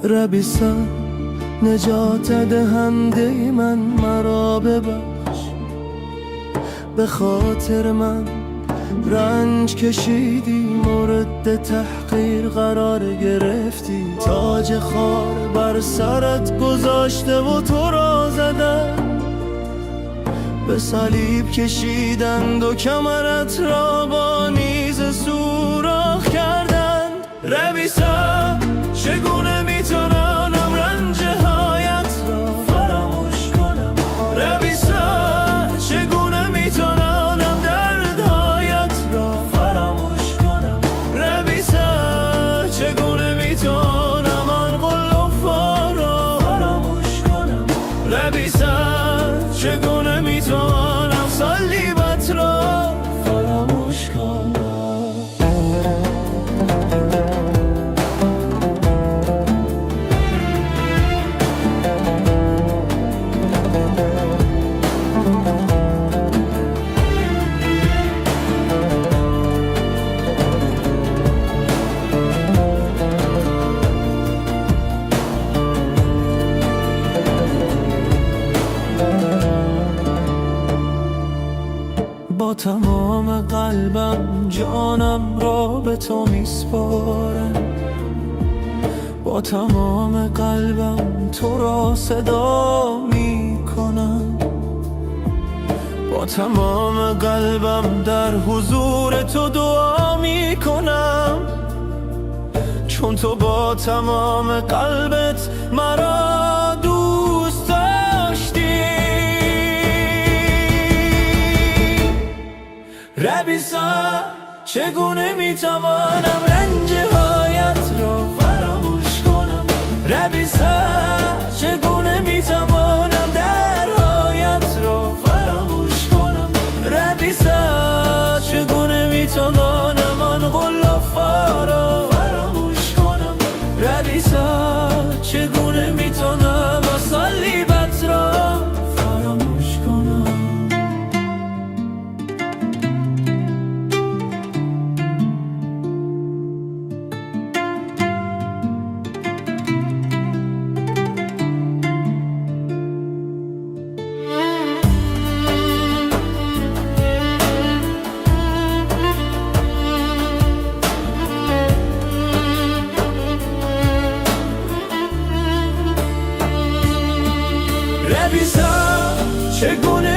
ربیسا نجات دهنده من مرا ببخش، به خاطر من رنج کشیدی، مورد تحقیر قرار گرفتی، تاج خار بر سرت گذاشته و تو را زدن، به صلیب کشیدند و کمرت را با نیز سوراخ کردند. ربیسا چگونه میتونم رنج هایت را فراموش کنم؟ ربیسا چگونه میتونم دردهایت را فراموش کنم؟ ربیسا چگونه میتونم آن قلوفا را فراموش کنم؟ ربیسا چگونه میتونم صلیبت را فراموش کنم؟ با تمام قلبم جانم را به تو میسپارم، با تمام قلبم تو را صدا میکنم، با تمام قلبم در حضور تو دعا میکنم، چون تو با تمام قلبت مرا دوست داشتی. ربیسا چگونه میتوانم رنج هایت را فراموش کنم؟ ربیسا چگونه میتوانم درهایت را فراموش کنم؟ ربیسا چگونه میتوانم آن غلافا را فراموش کنم؟ ربیسا چگونه میتوانم صلیبت را فراموش کنم؟ ربیسا چگونه